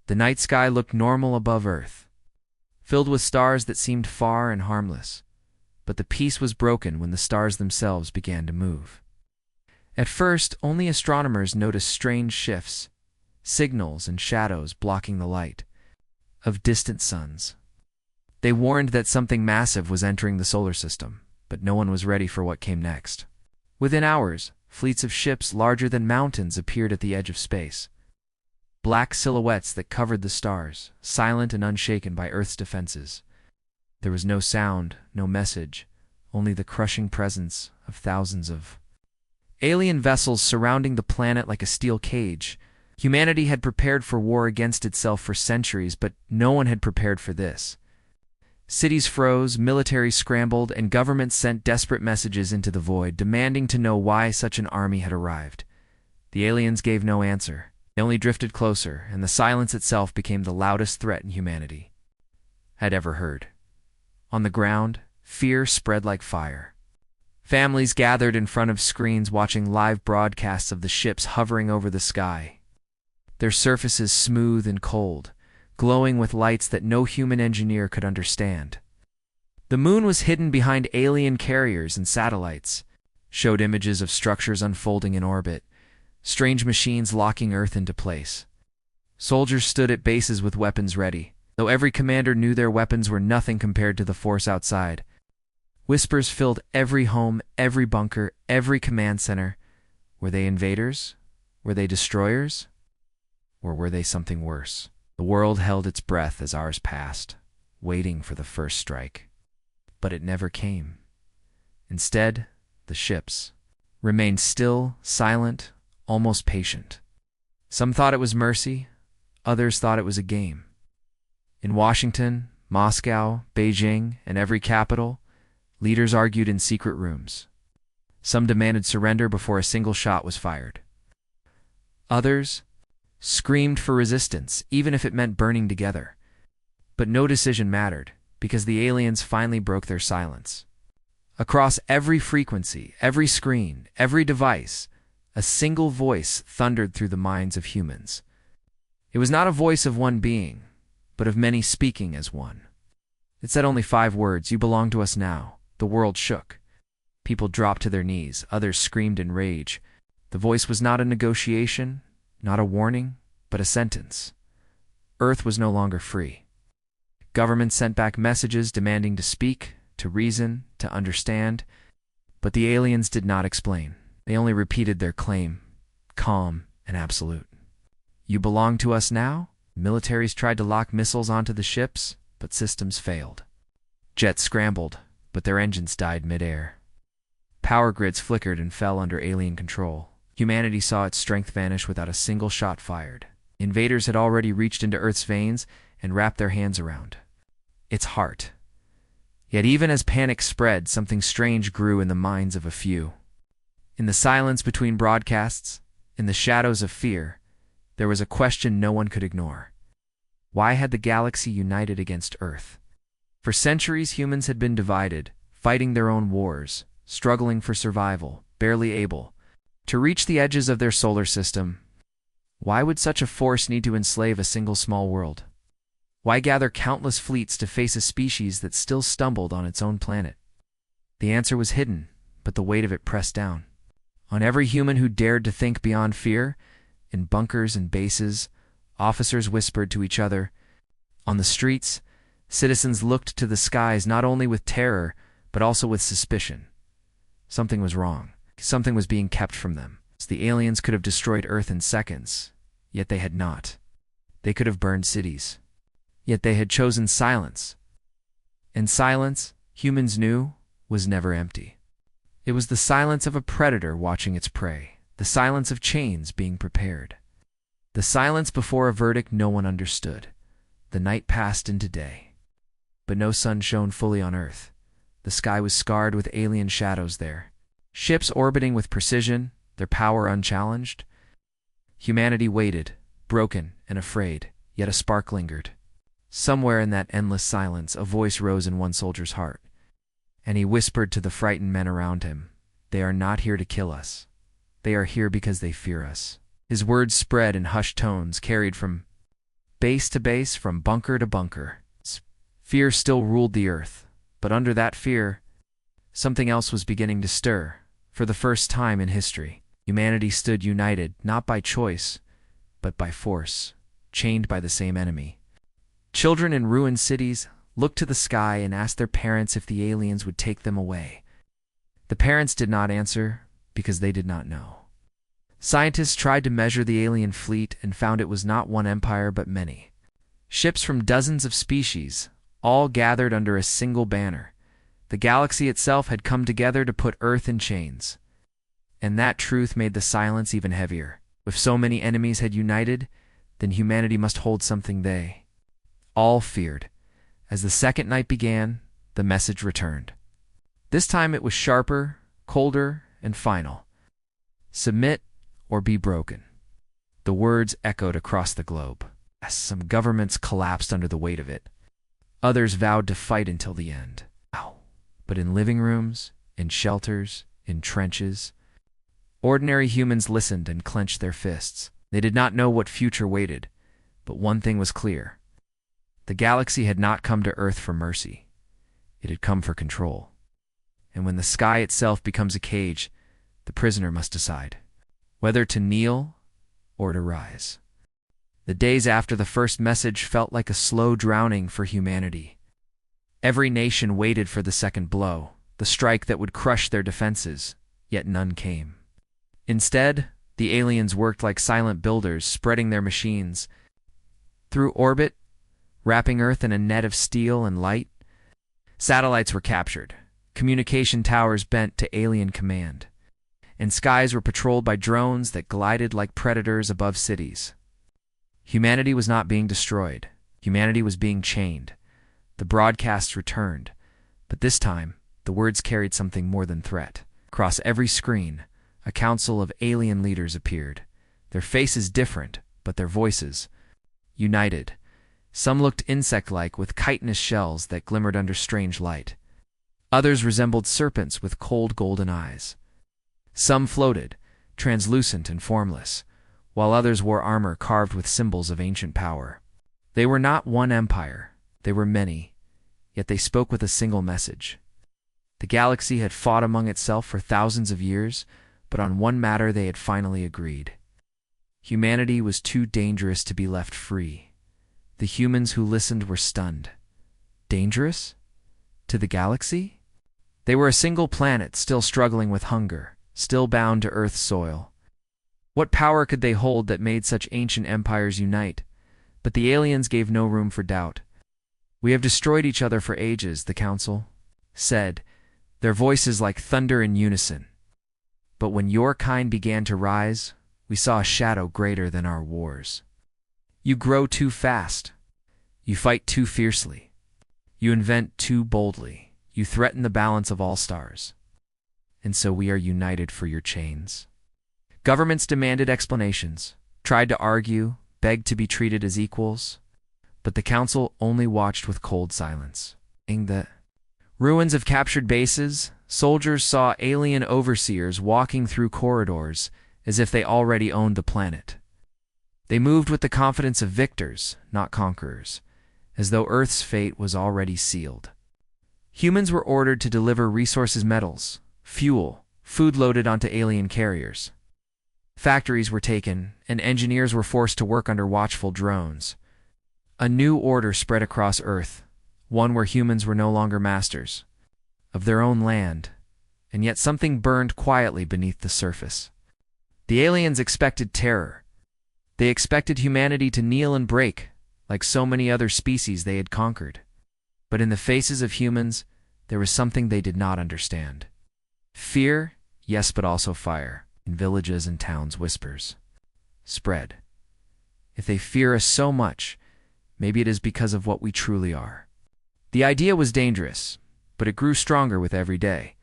The night sky looked normal above Earth, filled with stars that seemed far and harmless. But the peace was broken when the stars themselves began to move. At first, only astronomers noticed strange shifts, signals and shadows blocking the light of distant suns. They warned that something massive was entering the solar system, but no one was ready for what came next. Within hours, fleets of ships larger than mountains appeared at the edge of space. Black silhouettes that covered the stars, silent and unshaken by Earth's defenses. There was no sound, no message, only the crushing presence of thousands of alien vessels surrounding the planet like a steel cage. Humanity had prepared for war against itself for centuries, but no one had prepared for this. Cities froze, military scrambled, and governments sent desperate messages into the void, demanding to know why such an army had arrived. The aliens gave no answer. They only drifted closer, and the silence itself became the loudest threat humanity had ever heard. On the ground, fear spread like fire. Families gathered in front of screens watching live broadcasts of the ships hovering over the sky. Their surfaces smooth and cold, glowing with lights that no human engineer could understand. The moon was hidden behind alien carriers and satellites, showed images of structures unfolding in orbit, strange machines locking Earth into place. Soldiers stood at bases with weapons ready, though every commander knew their weapons were nothing compared to the force outside. Whispers filled every home, every bunker, every command center. Were they invaders? Were they destroyers? Or were they something worse? The world held its breath as ours passed, waiting for the first strike. But it never came. Instead, the ships remained still, silent, almost patient. Some thought it was mercy, others thought it was a game. In Washington, Moscow, Beijing, and every capital, leaders argued in secret rooms. Some demanded surrender before a single shot was fired. Others screamed for resistance, even if it meant burning together. But no decision mattered, because the aliens finally broke their silence. Across every frequency, every screen, every device, a single voice thundered through the minds of humans. It was not a voice of one being, but of many speaking as one. It said only 5 words: "You belong to us now." The world shook. People dropped to their knees, others screamed in rage. The voice was not a negotiation, not a warning, but a sentence. Earth was no longer free. Governments sent back messages demanding to speak, to reason, to understand, but the aliens did not explain. They only repeated their claim, calm and absolute. "You belong to us now?" Militaries tried to lock missiles onto the ships, but systems failed. Jets scrambled, but their engines died mid-air. Power grids flickered and fell under alien control. Humanity saw its strength vanish without a single shot fired. Invaders had already reached into Earth's veins and wrapped their hands around its heart. Yet even as panic spread, something strange grew in the minds of a few. In the silence between broadcasts, in the shadows of fear, there was a question no one could ignore. Why had the galaxy united against Earth? For centuries, humans had been divided, fighting their own wars, struggling for survival, barely able to reach the edges of their solar system. Why would such a force need to enslave a single small world? Why gather countless fleets to face a species that still stumbled on its own planet? The answer was hidden, but the weight of it pressed down on every human who dared to think beyond fear. In bunkers and bases, officers whispered to each other. On the streets, citizens looked to the skies not only with terror, but also with suspicion. Something was wrong. Something was being kept from them. The aliens could have destroyed Earth in seconds, yet they had not. They could have burned cities, yet they had chosen silence. And silence, humans knew, was never empty. It was the silence of a predator watching its prey, the silence of chains being prepared, the silence before a verdict no one understood. The night passed into day, but no sun shone fully on Earth. The sky was scarred with alien shadows there, ships orbiting with precision, their power unchallenged. Humanity waited, broken and afraid, yet a spark lingered. Somewhere in that endless silence, a voice rose in one soldier's heart, and he whispered to the frightened men around him, "They are not here to kill us. They are here because they fear us." His words spread in hushed tones, carried from base to base, from bunker to bunker. Fear still ruled the earth, but under that fear, something else was beginning to stir. For the first time in history, humanity stood united, not by choice, but by force, chained by the same enemy. Children in ruined cities looked to the sky and asked their parents if the aliens would take them away. The parents did not answer because they did not know. Scientists tried to measure the alien fleet and found it was not one empire but many. Ships from dozens of species, all gathered under a single banner. The galaxy itself had come together to put Earth in chains. And that truth made the silence even heavier. If so many enemies had united, then humanity must hold something they all feared. As the second night began, the message returned. This time it was sharper, colder, and final. Submit or be broken. The words echoed across the globe. As some governments collapsed under the weight of it, others vowed to fight until the end. But in living rooms, in shelters, in trenches, ordinary humans listened and clenched their fists. They did not know what future waited, but one thing was clear. The galaxy had not come to Earth for mercy. It had come for control. And when the sky itself becomes a cage, the prisoner must decide whether to kneel or to rise. The days after the first message felt like a slow drowning for humanity. Every nation waited for the second blow, the strike that would crush their defenses, yet none came. Instead, the aliens worked like silent builders, spreading their machines through orbit, wrapping Earth in a net of steel and light. Satellites were captured, communication towers bent to alien command, and skies were patrolled by drones that glided like predators above cities. Humanity was not being destroyed. Humanity was being chained. The broadcasts returned, but this time, the words carried something more than threat. Across every screen, a council of alien leaders appeared, their faces different, but their voices united. Some looked insect-like with chitinous shells that glimmered under strange light. Others resembled serpents with cold golden eyes. Some floated, translucent and formless, while others wore armor carved with symbols of ancient power. They were not one empire. They were many, yet they spoke with a single message. The galaxy had fought among itself for thousands of years, but on one matter they had finally agreed. Humanity was too dangerous to be left free. The humans who listened were stunned. Dangerous? To the galaxy? They were a single planet, still struggling with hunger, still bound to Earth's soil. What power could they hold that made such ancient empires unite? But the aliens gave no room for doubt. "We have destroyed each other for ages," the council said, their voices like thunder in unison. "But when your kind began to rise, we saw a shadow greater than our wars. You grow too fast. You fight too fiercely. You invent too boldly. You threaten the balance of all stars. And so we are united for your chains." Governments demanded explanations, tried to argue, begged to be treated as equals, but the council only watched with cold silence. In the ruins of captured bases, soldiers saw alien overseers walking through corridors as if they already owned the planet. They moved with the confidence of victors, not conquerors, as though Earth's fate was already sealed. Humans were ordered to deliver resources, metals, fuel, food loaded onto alien carriers. Factories were taken, and engineers were forced to work under watchful drones. A new order spread across Earth, one where humans were no longer masters of their own land, and yet something burned quietly beneath the surface. The aliens expected terror. They expected humanity to kneel and break, like so many other species they had conquered. But in the faces of humans, there was something they did not understand. Fear, yes, but also fire. In villages and towns, whispers spread. If they fear us so much, maybe it is because of what we truly are. The idea was dangerous, but it grew stronger with every day.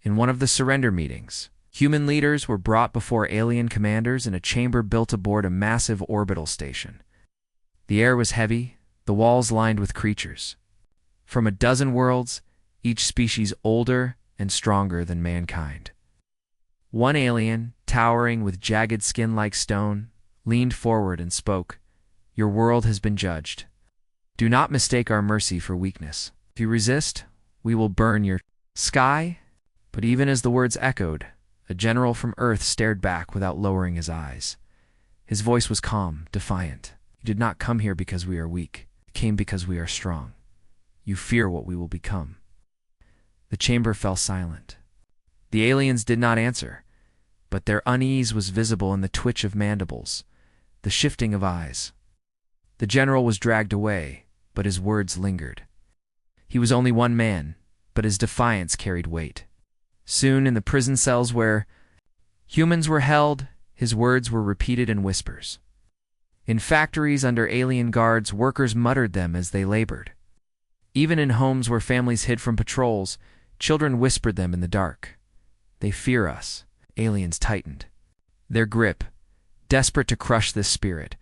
In one of the surrender meetings, human leaders were brought before alien commanders in a chamber built aboard a massive orbital station. The air was heavy, the walls lined with creatures from a dozen worlds, each species older and stronger than mankind. One alien, towering with jagged skin like stone, leaned forward and spoke, Your world has been judged. Do not mistake our mercy for weakness. If you resist, we will burn your sky." But even as the words echoed, a general from Earth stared back without lowering his eyes. His voice was calm, defiant. "You did not come here because we are weak. You came because we are strong. You fear what we will become." The chamber fell silent. The aliens did not answer, but their unease was visible in the twitch of mandibles, the shifting of eyes. The general was dragged away, but his words lingered. He was only one man, but his defiance carried weight. Soon, in the prison cells where humans were held, his words were repeated in whispers. In factories under alien guards, workers muttered them as they labored. Even in homes where families hid from patrols, children whispered them in the dark. "They fear us." Aliens tightened their grip, desperate to crush this spirit.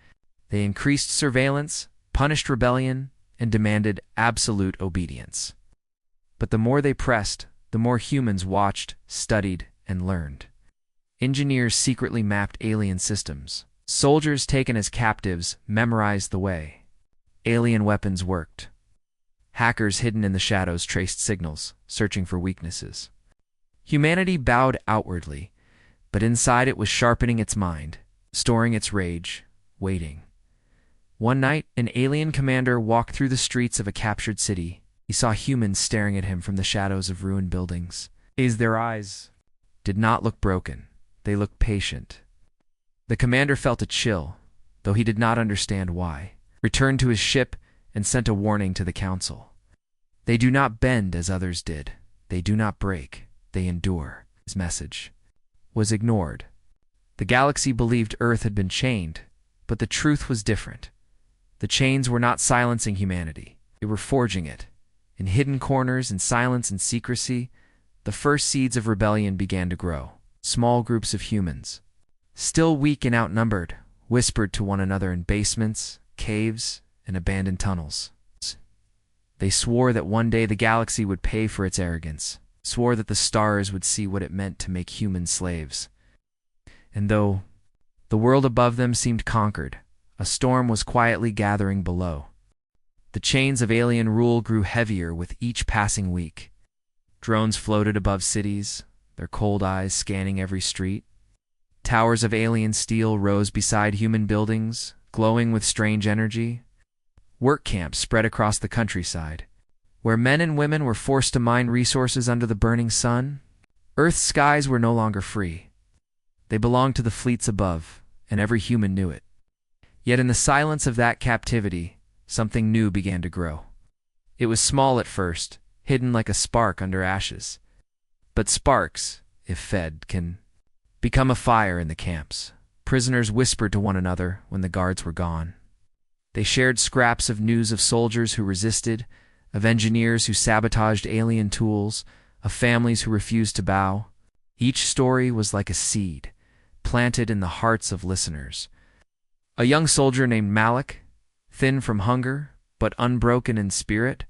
They increased surveillance, punished rebellion, and demanded absolute obedience. But the more they pressed, the more humans watched, studied, and learned. Engineers secretly mapped alien systems. Soldiers taken as captives memorized the way alien weapons worked. Hackers hidden in the shadows traced signals, searching for weaknesses. Humanity bowed outwardly, but inside it was sharpening its mind, storing its rage, waiting. One night, an alien commander walked through the streets of a captured city. He saw humans staring at him from the shadows of ruined buildings. Their eyes did not look broken. They looked patient. The commander felt a chill, though he did not understand why. Returned to his ship and sent a warning to the council. "They do not bend as others did. They do not break. They endure." His message was ignored. The galaxy believed Earth had been chained, but the truth was different. The chains were not silencing humanity. They were forging it. In hidden corners, in silence and secrecy, the first seeds of rebellion began to grow. Small groups of humans, still weak and outnumbered, whispered to one another in basements, caves, and abandoned tunnels. They swore that one day the galaxy would pay for its arrogance, swore that the stars would see what it meant to make humans slaves. And though the world above them seemed conquered, a storm was quietly gathering below. The chains of alien rule grew heavier with each passing week. Drones floated above cities, their cold eyes scanning every street. Towers of alien steel rose beside human buildings, glowing with strange energy. Work camps spread across the countryside, where men and women were forced to mine resources under the burning sun. Earth's skies were no longer free. They belonged to the fleets above, and every human knew it. Yet in the silence of that captivity, something new began to grow. It was small at first, hidden like a spark under ashes. But sparks, if fed, can become a fire in the camps. Prisoners whispered to one another when the guards were gone. They shared scraps of news of soldiers who resisted, of engineers who sabotaged alien tools, of families who refused to bow. Each story was like a seed, planted in the hearts of listeners. A young soldier named Malik, thin from hunger, but unbroken in spirit,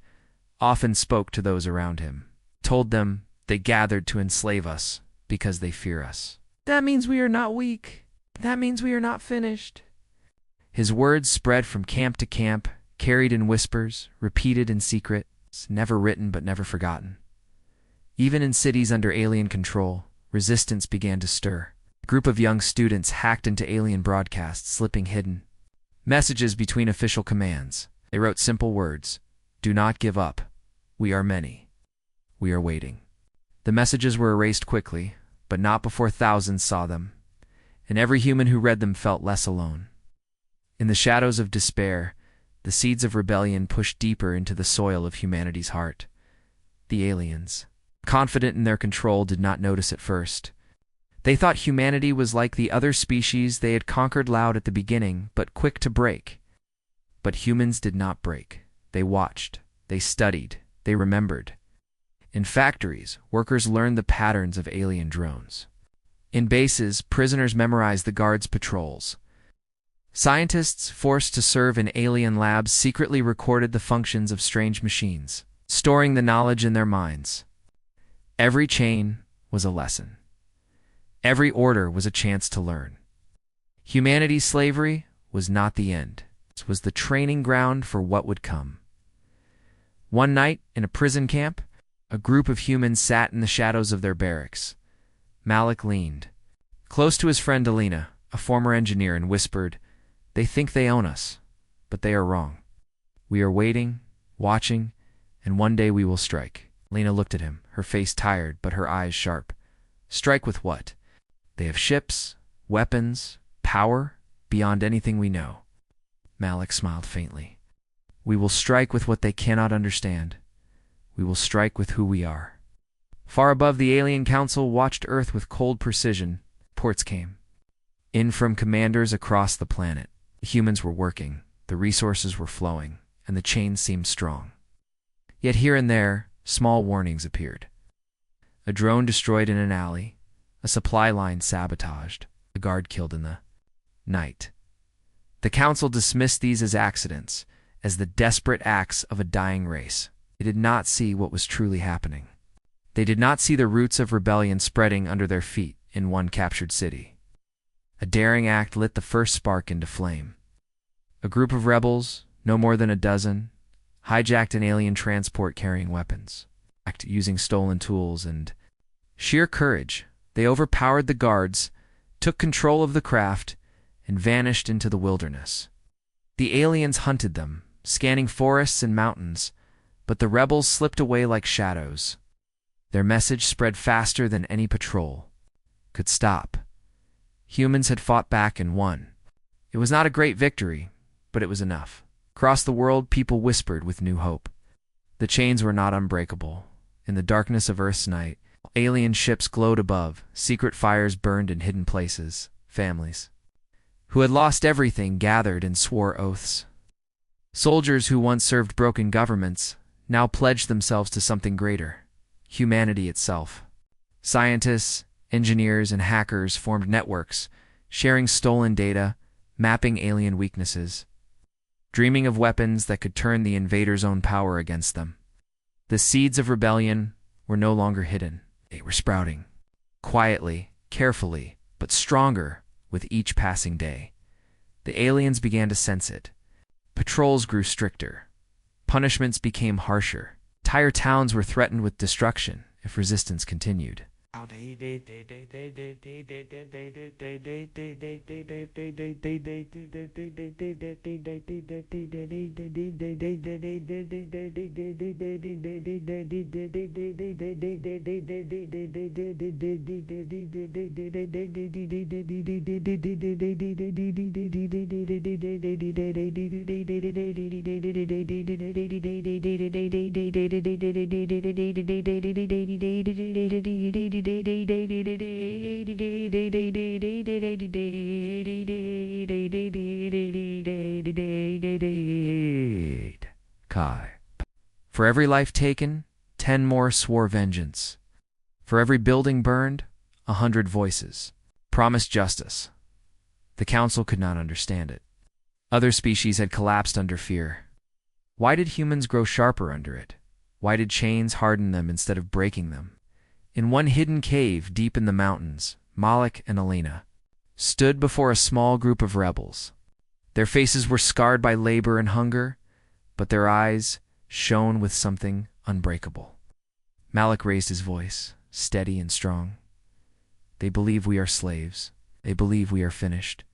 often spoke to those around him, told them they gathered to enslave us because they fear us. "That means we are not weak. That means we are not finished." His words spread from camp to camp, carried in whispers, repeated in secret, never written but never forgotten. Even in cities under alien control, resistance began to stir. A group of young students hacked into alien broadcasts, slipping hidden messages between official commands. They wrote simple words: "Do not give up. We are many. We are waiting." The messages were erased quickly, but not before thousands saw them, and every human who read them felt less alone. In the shadows of despair, the seeds of rebellion pushed deeper into the soil of humanity's heart. The aliens, confident in their control, did not notice at first. They thought humanity was like the other species they had conquered, loud at the beginning, but quick to break. But humans did not break. They watched, they studied, they remembered. In factories, workers learned the patterns of alien drones. In bases, prisoners memorized the guards' patrols. Scientists forced to serve in alien labs secretly recorded the functions of strange machines, storing the knowledge in their minds. Every chain was a lesson. Every order was a chance to learn. Humanity's slavery was not the end. This was the training ground for what would come. One night, in a prison camp, a group of humans sat in the shadows of their barracks. Malik leaned close to his friend Alina, a former engineer, and whispered, "They think they own us, but they are wrong. We are waiting, watching, and one day we will strike." Alina looked at him, her face tired but her eyes sharp. "Strike with what? They have ships, weapons, power, beyond anything we know." Malik smiled faintly. "We will strike with what they cannot understand. We will strike with who we are." Far above, the alien council watched Earth with cold precision. Reports came in from commanders across the planet. The humans were working, the resources were flowing, and the chains seemed strong. Yet here and there, small warnings appeared. A drone destroyed in an alley, a supply line sabotaged, a guard killed in the night. The council dismissed these as accidents, as the desperate acts of a dying race. They did not see what was truly happening. They did not see the roots of rebellion spreading under their feet in one captured city. A daring act lit the first spark into flame. A group of rebels, no more than a dozen, hijacked an alien transport carrying weapons, using stolen tools and sheer courage. They overpowered the guards, took control of the craft, and vanished into the wilderness. The aliens hunted them, scanning forests and mountains, but the rebels slipped away like shadows. Their message spread faster than any patrol could stop. Humans had fought back and won. It was not a great victory, but it was enough. Across the world, people whispered with new hope. The chains were not unbreakable. In the darkness of Earth's night, alien ships glowed above, secret fires burned in hidden places. Families who had lost everything gathered and swore oaths. Soldiers who once served broken governments now pledged themselves to something greater, humanity itself. Scientists, engineers, and hackers formed networks, sharing stolen data, mapping alien weaknesses, dreaming of weapons that could turn the invaders' own power against them. The seeds of rebellion were no longer hidden. They were sprouting, quietly, carefully, but stronger with each passing day. The aliens began to sense it. Patrols grew stricter. Punishments became harsher. Entire towns were threatened with destruction if resistance continued. For every life taken, 10 more swore vengeance. For every building burned, 100 voices promised justice. The council could not understand it. Other species had collapsed under fear. Why did humans grow sharper under it? Why did chains harden them instead of breaking them? In one hidden cave deep in the mountains, Malik and Alina stood before a small group of rebels. Their faces were scarred by labor and hunger, but their eyes shone with something unbreakable. Malik raised his voice, steady and strong. "They believe we are slaves. They believe we are finished.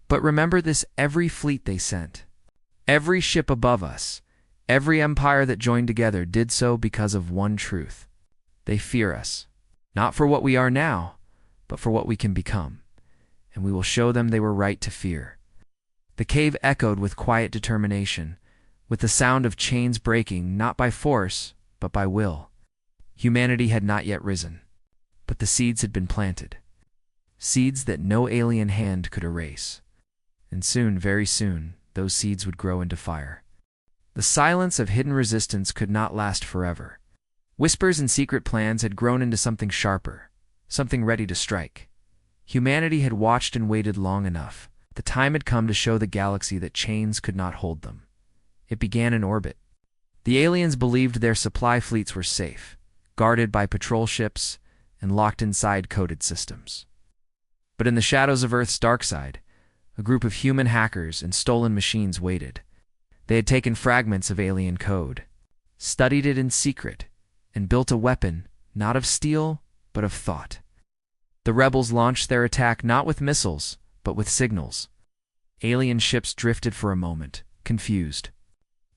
But remember this: every fleet they sent, every ship above us, every empire that joined together did so because of one truth. They fear us, not for what we are now, but for what we can become. And we will show them they were right to fear." The cave echoed with quiet determination, with the sound of chains breaking, not by force, but by will. Humanity had not yet risen, but the seeds had been planted. Seeds that no alien hand could erase. And soon, very soon, those seeds would grow into fire. The silence of hidden resistance could not last forever. Whispers and secret plans had grown into something sharper, something ready to strike. Humanity had watched and waited long enough. The time had come to show the galaxy that chains could not hold them. It began in orbit. The aliens believed their supply fleets were safe, guarded by patrol ships and locked inside coded systems. But in the shadows of Earth's dark side, a group of human hackers and stolen machines waited. They had taken fragments of alien code, studied it in secret, and built a weapon, not of steel, but of thought. The rebels launched their attack not with missiles, but with signals. Alien ships drifted for a moment, confused.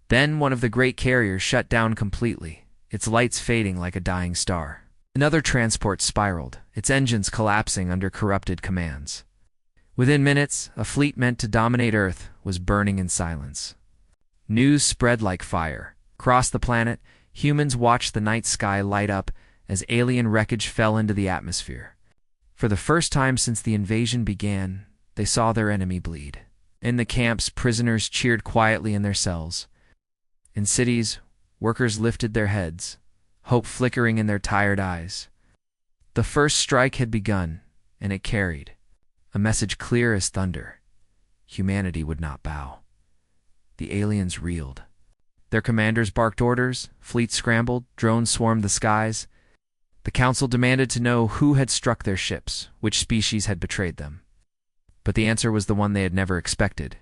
Then one of the great carriers shut down completely, its lights fading like a dying star. Another transport spiraled, its engines collapsing under corrupted commands. Within minutes, a fleet meant to dominate Earth was burning in silence. News spread like fire. Across the planet, humans watched the night sky light up as alien wreckage fell into the atmosphere. For the first time since the invasion began, they saw their enemy bleed. In the camps, prisoners cheered quietly in their cells. In cities, workers lifted their heads, hope flickering in their tired eyes. The first strike had begun, and it carried a message clear as thunder. Humanity would not bow. The aliens reeled. Their commanders barked orders, fleets scrambled, drones swarmed the skies. The council demanded to know who had struck their ships, which species had betrayed them. But the answer was the one they had never expected.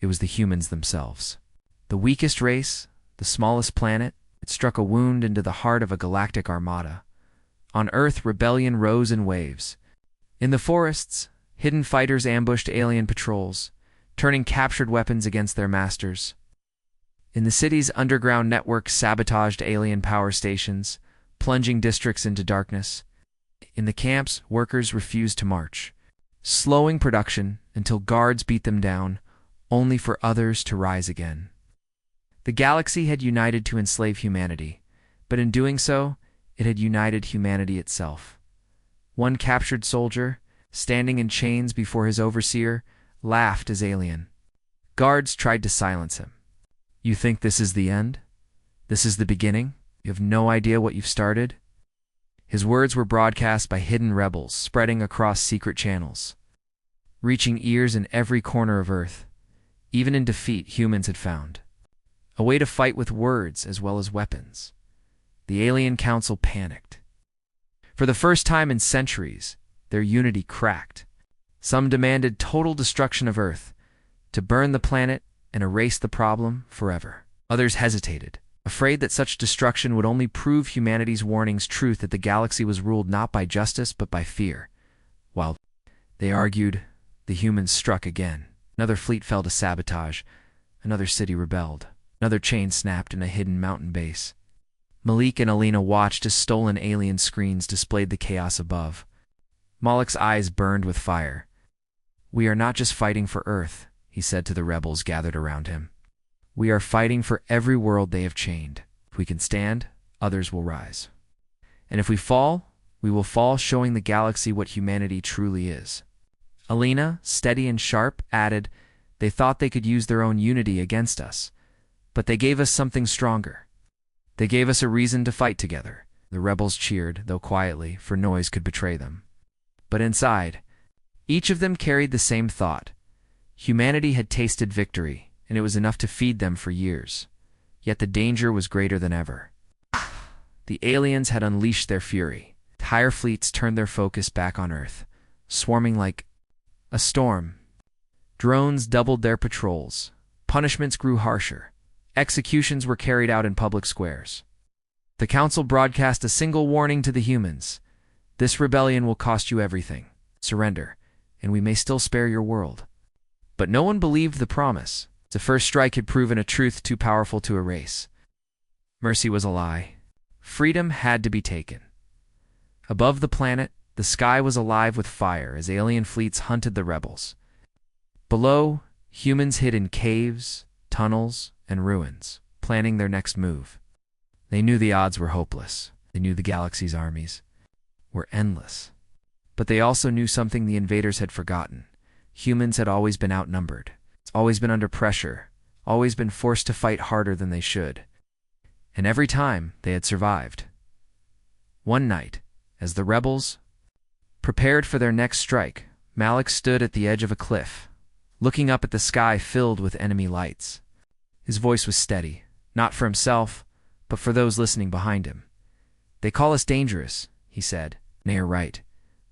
It was the humans themselves. The weakest race, the smallest planet, it struck a wound into the heart of a galactic armada. On Earth, rebellion rose in waves. In the forests, hidden fighters ambushed alien patrols, turning captured weapons against their masters. In the cities, underground networks sabotaged alien power stations, plunging districts into darkness. In the camps, workers refused to march, slowing production until guards beat them down, only for others to rise again. The galaxy had united to enslave humanity, but in doing so, it had united humanity itself. One captured soldier, standing in chains before his overseer, laughed as alien. Guards tried to silence him. "You think this is the end? This is the beginning? You have no idea what you've started?" His words were broadcast by hidden rebels, spreading across secret channels, reaching ears in every corner of Earth. Even in defeat, humans had found a way to fight with words as well as weapons. The Alien Council panicked. For the first time in centuries, their unity cracked. Some demanded total destruction of Earth, to burn the planet and erase the problem forever. Others hesitated, afraid that such destruction would only prove humanity's warning's truth that the galaxy was ruled not by justice but by fear. While they argued, the humans struck again. Another fleet fell to sabotage. Another city rebelled. Another chain snapped in a hidden mountain base. Malik and Alina watched as stolen alien screens displayed the chaos above. Malik's eyes burned with fire. "We are not just fighting for Earth," he said to the rebels gathered around him. "We are fighting for every world they have chained. If we can stand, others will rise. And if we fall, we will fall showing the galaxy what humanity truly is." Alina, steady and sharp, added, "They thought they could use their own unity against us, but they gave us something stronger. They gave us a reason to fight together." The rebels cheered, though quietly, for noise could betray them. But inside, each of them carried the same thought. Humanity had tasted victory, and it was enough to feed them for years. Yet the danger was greater than ever. The aliens had unleashed their fury. Entire fleets turned their focus back on Earth, swarming like a storm. Drones doubled their patrols. Punishments grew harsher. Executions were carried out in public squares. The council broadcast a single warning to the humans. "This rebellion will cost you everything. Surrender, and we may still spare your world." But no one believed the promise. The first strike had proven a truth too powerful to erase. Mercy was a lie. Freedom had to be taken. Above the planet, the sky was alive with fire as alien fleets hunted the rebels. Below, humans hid in caves, tunnels, and ruins, planning their next move. They knew the odds were hopeless. They knew the galaxy's armies were endless. But they also knew something the invaders had forgotten. Humans had always been outnumbered, always been under pressure, always been forced to fight harder than they should. And every time, they had survived. One night, as the rebels prepared for their next strike, Malik stood at the edge of a cliff, looking up at the sky filled with enemy lights. His voice was steady, not for himself, but for those listening behind him. "They call us dangerous," he said. "And they are right.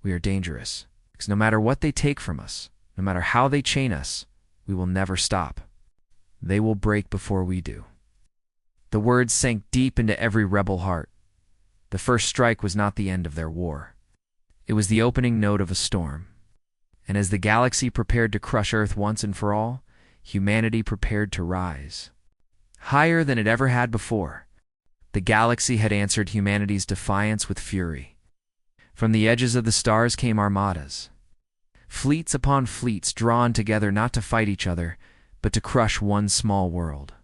We are dangerous, because no matter what they take from us, No matter how they chain us, we will never stop. They will break before we do. The words sank deep into every rebel heart. The first strike was not the end of their war. It was the opening note of a storm. And as the galaxy prepared to crush Earth once and for all, humanity prepared to rise. Higher than it ever had before, the galaxy had answered humanity's defiance with fury. From the edges of the stars came armadas. Fleets upon fleets drawn together not to fight each other, but to crush one small world.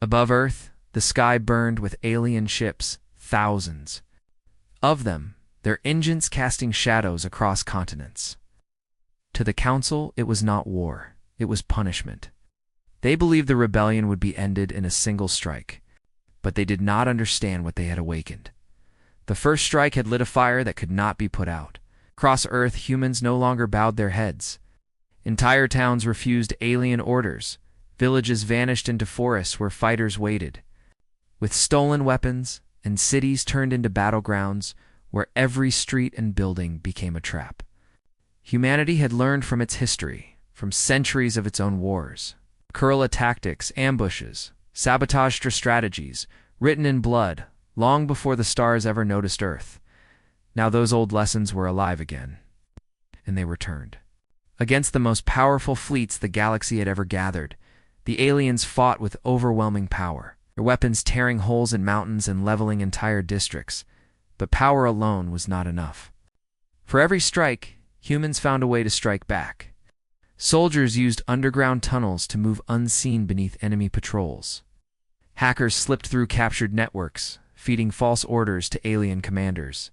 Above Earth, the sky burned with alien ships, thousands of them, their engines casting shadows across continents. To the Council, it was not war, it was punishment. They believed the rebellion would be ended in a single strike, but they did not understand what they had awakened. The first strike had lit a fire that could not be put out. Across Earth, humans no longer bowed their heads. Entire towns refused alien orders. Villages vanished into forests where fighters waited. With stolen weapons, and cities turned into battlegrounds where every street and building became a trap. Humanity had learned from its history, from centuries of its own wars. Guerrilla tactics, ambushes, sabotage strategies, written in blood, long before the stars ever noticed Earth. Now those old lessons were alive again, and they returned. Against the most powerful fleets the galaxy had ever gathered, the aliens fought with overwhelming power, their weapons tearing holes in mountains and leveling entire districts. But power alone was not enough. For every strike, humans found a way to strike back. Soldiers used underground tunnels to move unseen beneath enemy patrols. Hackers slipped through captured networks, feeding false orders to alien commanders.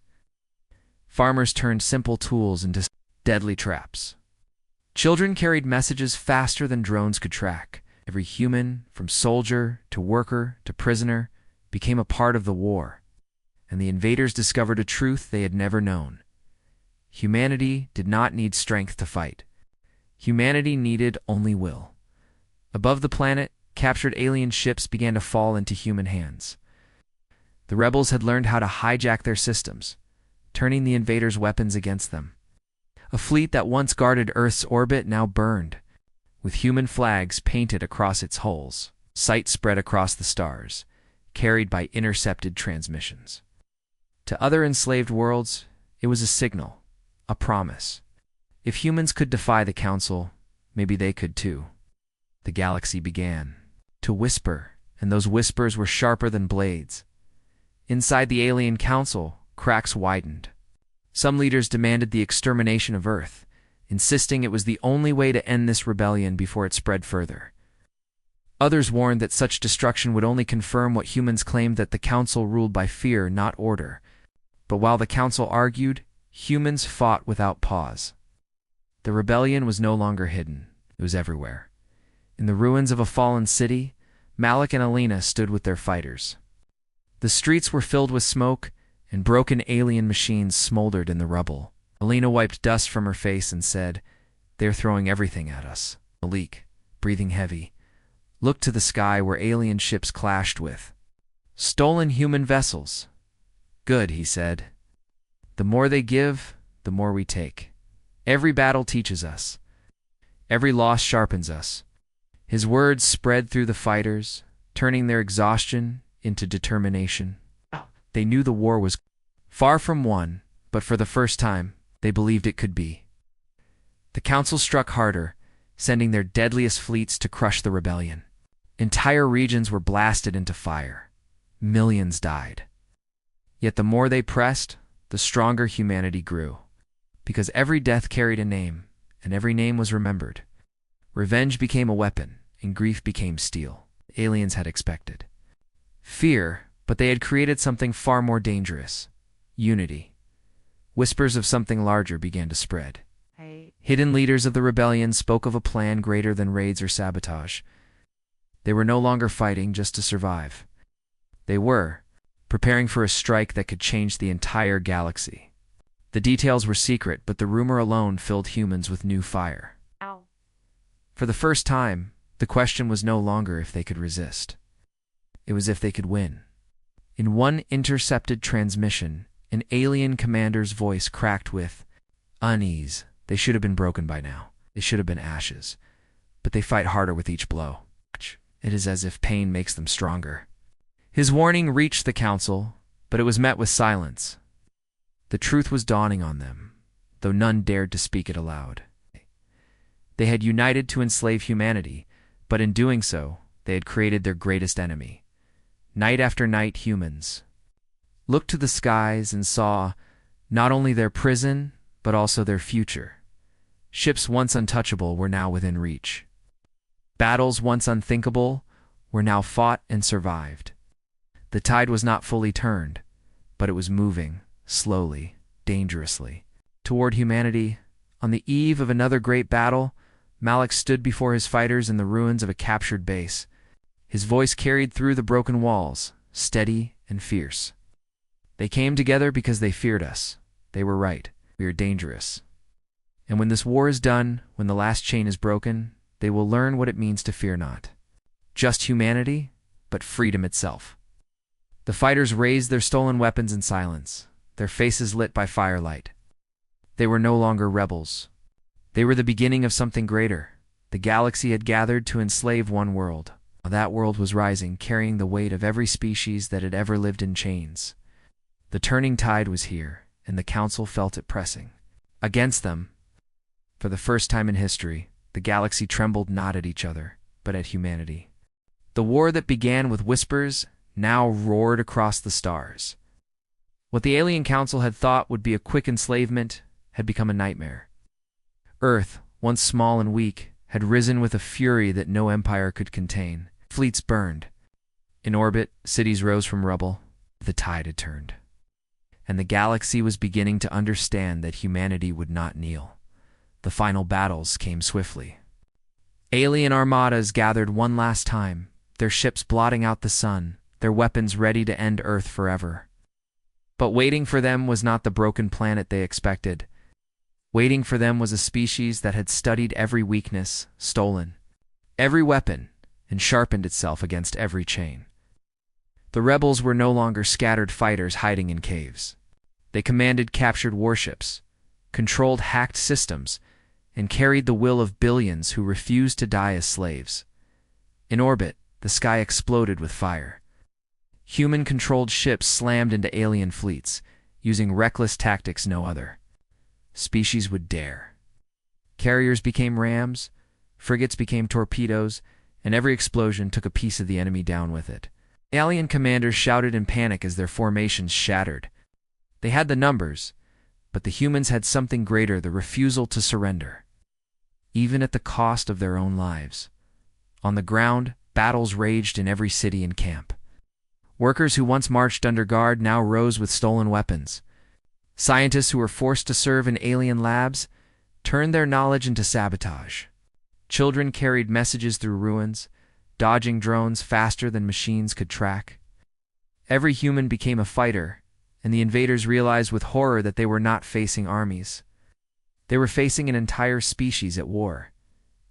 Farmers turned simple tools into deadly traps. Children carried messages faster than drones could track. Every human, from soldier to worker to prisoner, became a part of the war, and the invaders discovered a truth they had never known. Humanity did not need strength to fight. Humanity needed only will. Above the planet, captured alien ships began to fall into human hands. The rebels had learned how to hijack their systems, turning the invaders' weapons against them. A fleet that once guarded Earth's orbit now burned, with human flags painted across its hulls, sight spread across the stars, carried by intercepted transmissions. To other enslaved worlds, it was a signal, a promise. If humans could defy the Council, maybe they could too. The galaxy began to whisper, and those whispers were sharper than blades. Inside the alien council, cracks widened. Some leaders demanded the extermination of Earth, insisting it was the only way to end this rebellion before it spread further. Others warned that such destruction would only confirm what humans claimed, that the Council ruled by fear, not order. But while the Council argued, humans fought without pause. The rebellion was no longer hidden. It was everywhere. In the ruins of a fallen city, Malik and Alina stood with their fighters. The streets were filled with smoke, and broken alien machines smoldered in the rubble. Alina wiped dust from her face and said, "They're throwing everything at us." Malik, breathing heavy, looked to the sky where alien ships clashed with stolen human vessels. "Good," he said. "The more they give, the more we take. Every battle teaches us. Every loss sharpens us." His words spread through the fighters, turning their exhaustion into determination. They knew the war was far from won, but for the first time, they believed it could be. The Council struck harder, sending their deadliest fleets to crush the rebellion. Entire regions were blasted into fire. Millions died. Yet the more they pressed, the stronger humanity grew. Because every death carried a name, and every name was remembered. Revenge became a weapon, and grief became steel. Aliens had expected fear, but they had created something far more dangerous: unity. Whispers of something larger began to spread. Hidden leaders of the rebellion spoke of a plan greater than raids or sabotage. They were no longer fighting just to survive. They were preparing for a strike that could change the entire galaxy. The details were secret, but the rumor alone filled humans with new fire. For the first time, the question was no longer if they could resist. It was if they could win. In one intercepted transmission, an alien commander's voice cracked with unease. They should have been broken by now. They should have been ashes, but they fight harder with each blow. It is as if pain makes them stronger. His warning reached the council, but it was met with silence. The truth was dawning on them, though none dared to speak it aloud. They had united to enslave humanity, but in doing so, they had created their greatest enemy. Night after night, humans looked to the skies and saw not only their prison, but also their future. Ships once untouchable were now within reach. Battles once unthinkable were now fought and survived. The tide was not fully turned, but it was moving, slowly, dangerously, toward humanity. On the eve of another great battle, Malik stood before his fighters in the ruins of a captured base. His voice carried through the broken walls, steady and fierce. They came together because they feared us. They were right. We are dangerous. And when this war is done, when the last chain is broken, they will learn what it means to fear not just humanity, but freedom itself. The fighters raised their stolen weapons in silence, their faces lit by firelight. They were no longer rebels. They were the beginning of something greater. The galaxy had gathered to enslave one world. That world was rising, carrying the weight of every species that had ever lived in chains. The turning tide was here, and the council felt it pressing against them. For the first time in history, the galaxy trembled not at each other, but at humanity. The war that began with whispers now roared across the stars. What the alien council had thought would be a quick enslavement had become a nightmare. Earth, once small and weak, had risen with a fury that no empire could contain. Fleets burned. In orbit, cities rose from rubble. The tide had turned. And the galaxy was beginning to understand that humanity would not kneel. The final battles came swiftly. Alien armadas gathered one last time, their ships blotting out the sun, their weapons ready to end Earth forever. But waiting for them was not the broken planet they expected. Waiting for them was a species that had studied every weakness, stolen every weapon, and sharpened itself against every chain. The rebels were no longer scattered fighters hiding in caves. They commanded captured warships, controlled hacked systems, and carried the will of billions who refused to die as slaves. In orbit, the sky exploded with fire. Human-controlled ships slammed into alien fleets, using reckless tactics no other species would dare. Carriers became rams, frigates became torpedoes, and every explosion took a piece of the enemy down with it. Alien commanders shouted in panic as their formations shattered. They had the numbers, but the humans had something greater, the refusal to surrender, even at the cost of their own lives. On the ground, battles raged in every city and camp. Workers who once marched under guard now rose with stolen weapons. Scientists who were forced to serve in alien labs turned their knowledge into sabotage. Children carried messages through ruins, dodging drones faster than machines could track. Every human became a fighter, and the invaders realized with horror that they were not facing armies. They were facing an entire species at war.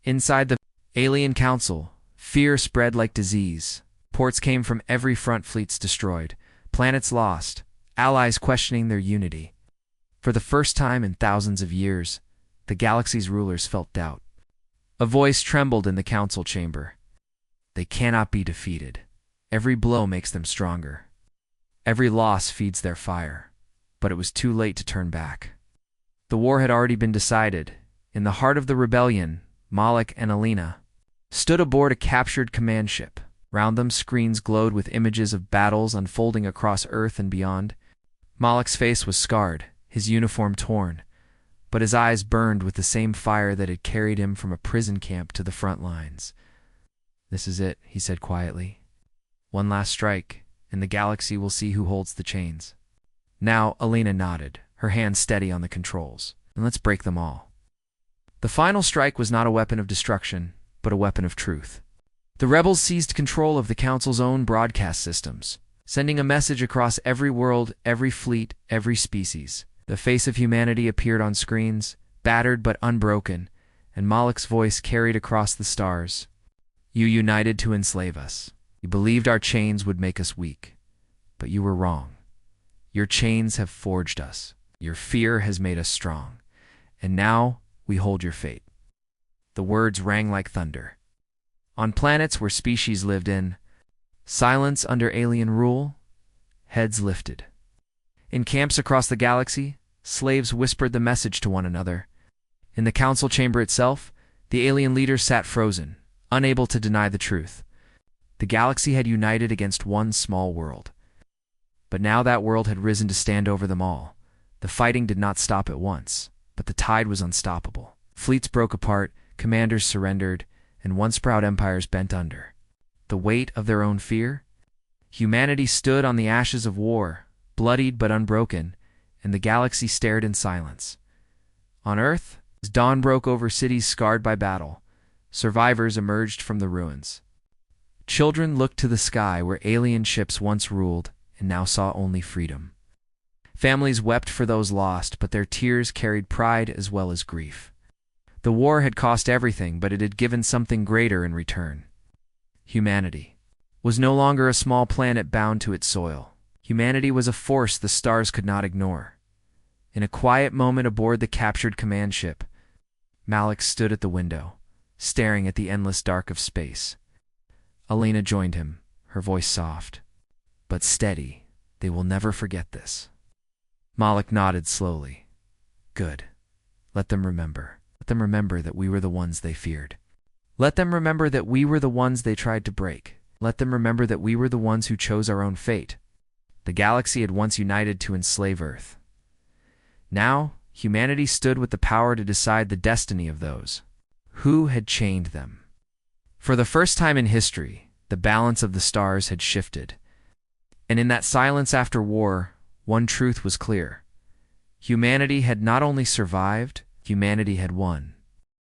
Inside the alien council, fear spread like disease. Reports came from every front, fleets destroyed, planets lost, allies questioning their unity. For the first time in thousands of years, the galaxy's rulers felt doubt. A voice trembled in the council chamber. They cannot be defeated. Every blow makes them stronger. Every loss feeds their fire. But it was too late to turn back. The war had already been decided. In the heart of the rebellion, Malik and Alina stood aboard a captured command ship. Round them, screens glowed with images of battles unfolding across Earth and beyond. Malik's face was scarred, his uniform torn, but his eyes burned with the same fire that had carried him from a prison camp to the front lines. "This is it," he said quietly. "One last strike, and the galaxy will see who holds the chains." Now, Alina nodded, her hands steady on the controls. "And let's break them all." The final strike was not a weapon of destruction, but a weapon of truth. The rebels seized control of the Council's own broadcast systems, sending a message across every world, every fleet, every species. The face of humanity appeared on screens, battered but unbroken, and Malik's voice carried across the stars. "You united to enslave us. You believed our chains would make us weak. But you were wrong. Your chains have forged us. Your fear has made us strong. And now we hold your fate. The words rang like thunder. On planets where species lived in silence under alien rule, heads lifted. In camps across the galaxy, slaves whispered the message to one another. In the council chamber itself, the alien leaders sat frozen, unable to deny the truth. The galaxy had united against one small world. But now that world had risen to stand over them all. The fighting did not stop at once, but the tide was unstoppable. Fleets broke apart, commanders surrendered, and once proud empires bent under the weight of their own fear. Humanity stood on the ashes of war, bloodied but unbroken, and the galaxy stared in silence. On Earth, as dawn broke over cities scarred by battle, survivors emerged from the ruins. Children looked to the sky where alien ships once ruled and now saw only freedom. Families wept for those lost, but their tears carried pride as well as grief. The war had cost everything, but it had given something greater in return. Humanity was no longer a small planet bound to its soil. Humanity was a force the stars could not ignore. In a quiet moment aboard the captured command ship, Malik stood at the window, staring at the endless dark of space. Elena joined him, her voice soft, but steady. They will never forget this. Malik nodded slowly. Good. Let them remember. Let them remember that we were the ones they feared. Let them remember that we were the ones they tried to break. Let them remember that we were the ones who chose our own fate. The galaxy had once united to enslave Earth. Now, humanity stood with the power to decide the destiny of those who had chained them. For the first time in history, the balance of the stars had shifted. And in that silence after war, one truth was clear. Humanity had not only survived, humanity had won.